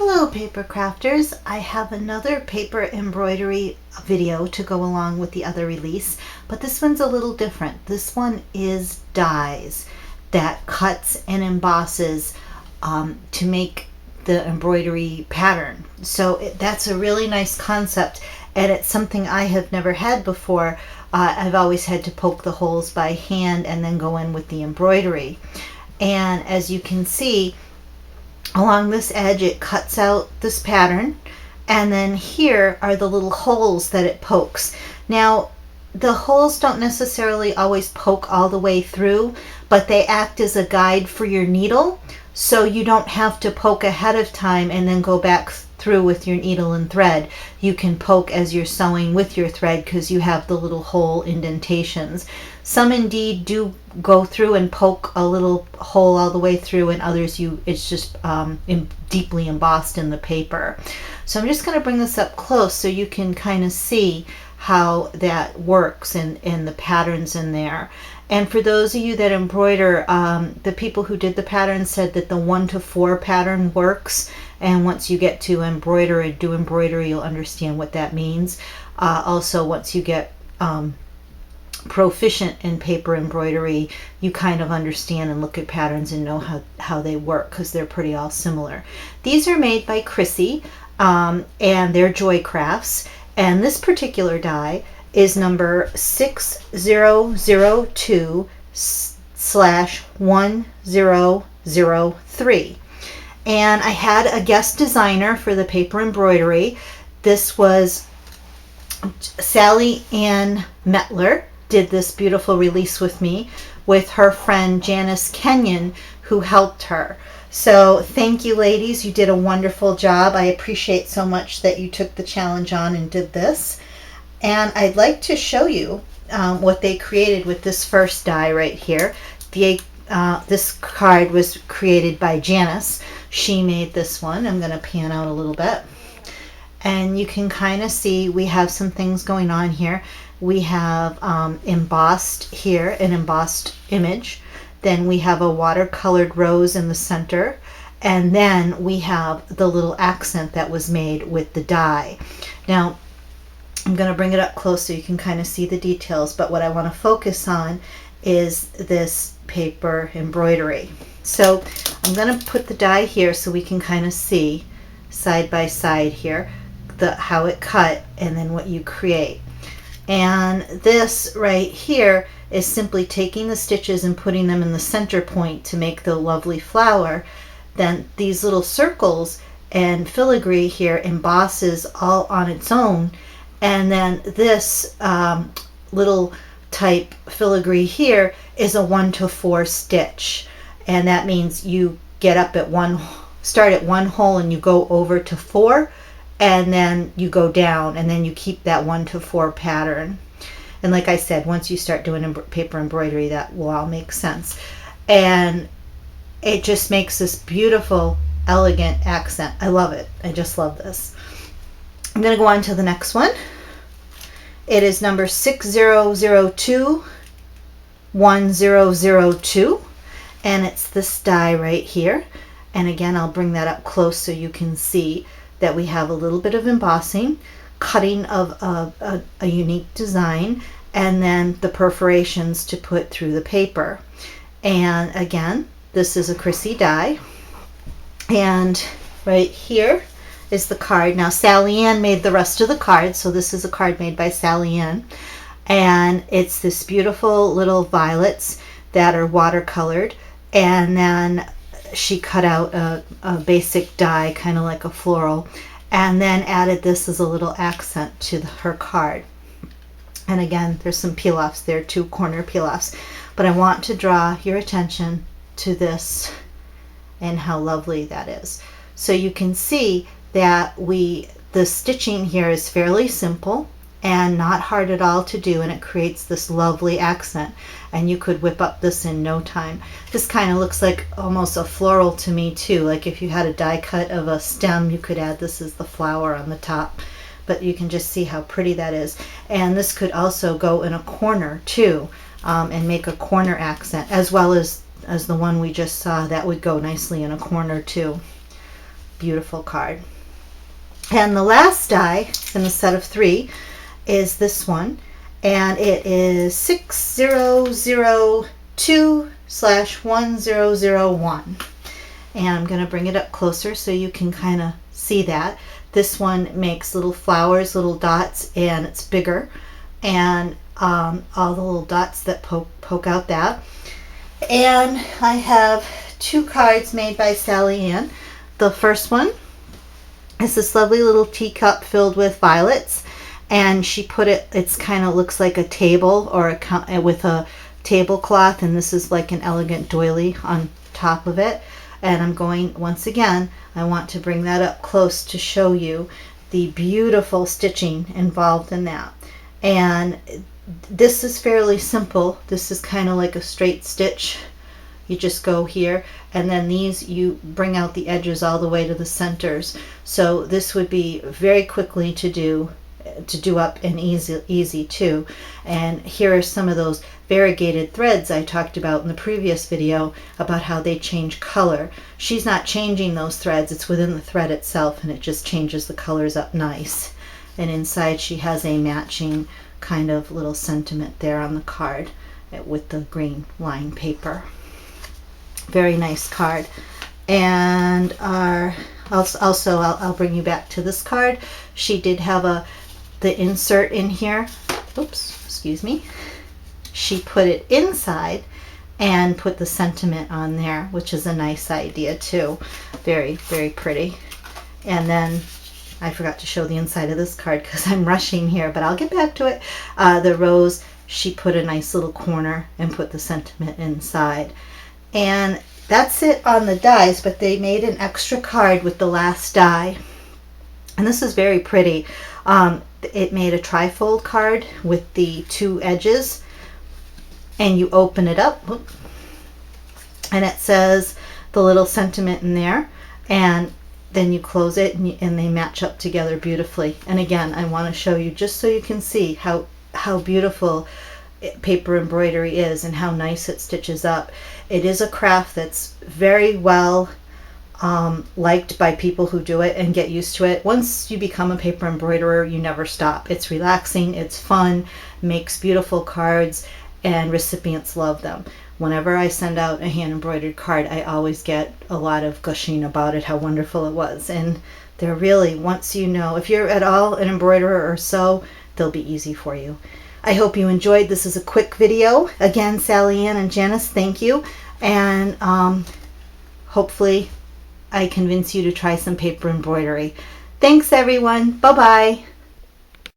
Hello paper crafters, I have another paper embroidery video to go along with the other release, but this one's a little different. This one is dies that cuts and embosses to make the embroidery pattern. So that's a really nice concept, and it's something I have never had before. I've always had to poke the holes by hand and then go in with the embroidery. And as you can see, along this edge it cuts out this pattern, and then here are the little holes that it pokes. Now the holes don't necessarily always poke all the way through, but they act as a guide for your needle, so you don't have to poke ahead of time and then go back through with your needle and thread. You can poke as you're sewing with your thread because you have the little hole indentations. Some indeed do go through and poke a little hole all the way through, and others it's just deeply embossed in the paper. So I'm just going to bring this up close so you can kind of see how that works and the patterns in there. And for those of you that embroider, the people who did the pattern said that the 1 to 4 pattern works, and once you get to embroider and do embroidery, you'll understand what that means. Also, once you get proficient in paper embroidery, you kind of understand and look at patterns and know how they work, because they're pretty all similar. These are made by Chrissie, and they're Joy Crafts, and this particular die is number 6002/1003. And I had a guest designer for the paper embroidery. This was Sally Ann Metler, did this beautiful release with me, with her friend Janice Kenyon, who helped her. So thank you, ladies. You did a wonderful job. I appreciate so much that you took the challenge on and did this. And I'd like to show you what they created with this first die right here. This card was created by Janice. She made this one. I'm going to pan out a little bit. And you can kind of see we have some things going on here. We have embossed here, an embossed image. Then we have a watercolored rose in the center. And then we have the little accent that was made with the die. Now, I'm going to bring it up close so you can kind of see the details, but what I want to focus on is this paper embroidery. So I'm going to put the die here so we can kind of see side by side here how it cut and then what you create. And this right here is simply taking the stitches and putting them in the center point to make the lovely flower. Then these little circles and filigree here embosses all on its own. And then this little type filigree here is a 1 to 4 stitch. And that means you get up at start at 1 hole and you go over to 4, and then you go down, and then you keep that 1 to 4 pattern. And like I said, once you start doing paper embroidery, that will all make sense. And it just makes this beautiful, elegant accent. I love it. I just love this. I'm going to go on to the next one. It is number 6002/1002, and it's this die right here. And again, I'll bring that up close so you can see that we have a little bit of embossing, cutting of a unique design, and then the perforations to put through the paper. And again, this is a Chrissie die. And right here is the card. Now Sally Ann made the rest of the card, so this is a card made by Sally Ann, and it's this beautiful little violets that are watercolored, and then she cut out a basic die, kind of like a floral, and then added this as a little accent to her card. And again, there's some peel-offs there, 2 corner peel-offs, but I want to draw your attention to this and how lovely that is. So you can see that the stitching here is fairly simple and not hard at all to do, and it creates this lovely accent, and you could whip up this in no time. This kind of looks like almost a floral to me too, like if you had a die cut of a stem, you could add this as the flower on the top, but you can just see how pretty that is. And this could also go in a corner too, and make a corner accent, as well as the one we just saw. That would go nicely in a corner too. beautiful card. And the last die in the set of 3 is this one, and it is 6002/1001. And I'm going to bring it up closer so you can kind of see that. This one makes little flowers, little dots, and it's bigger, and all the little dots that poke out that. And I have 2 cards made by Sally Ann. The first one is this lovely little teacup filled with violets, and she put it's kind of looks like a table or with a tablecloth, and this is like an elegant doily on top of it. And I'm going, once again, I want to bring that up close to show you the beautiful stitching involved in that. And this is fairly simple. This is kind of like a straight stitch. You just go here, and then these, you bring out the edges all the way to the centers. So this would be very quickly to do up and easy too. And here are some of those variegated threads I talked about in the previous video about how they change color. She's not changing those threads, it's within the thread itself, and it just changes the colors up nice. And inside she has a matching kind of little sentiment there on the card with the green line paper. Very nice card. And I'll bring you back to this card. She did have the insert in here. Oops, excuse me. She put it inside and put the sentiment on there, which is a nice idea too. Very, very pretty. And then I forgot to show the inside of this card because I'm rushing here, but I'll get back to it. The rose, she put a nice little corner and put the sentiment inside. And that's it on the dies, but they made an extra card with the last die. And this is very pretty. It made a trifold card with the 2 edges, and you open it up, and it says the little sentiment in there, and then you close it, and they match up together beautifully. And again, I want to show you just so you can see how beautiful paper embroidery is and how nice it stitches up. It is a craft that's very well liked by people who do it and get used to it. Once you become a paper embroiderer, you never stop. It's relaxing, it's fun, makes beautiful cards, and recipients love them. Whenever I send out a hand embroidered card, I always get a lot of gushing about it, how wonderful it was. And they're really, once you know, if you're at all an embroiderer or so, they'll be easy for you. I hope you enjoyed. This is a quick video. Again, Sally Ann and Janice, thank you. And hopefully I convince you to try some paper embroidery. Thanks everyone. Bye-bye.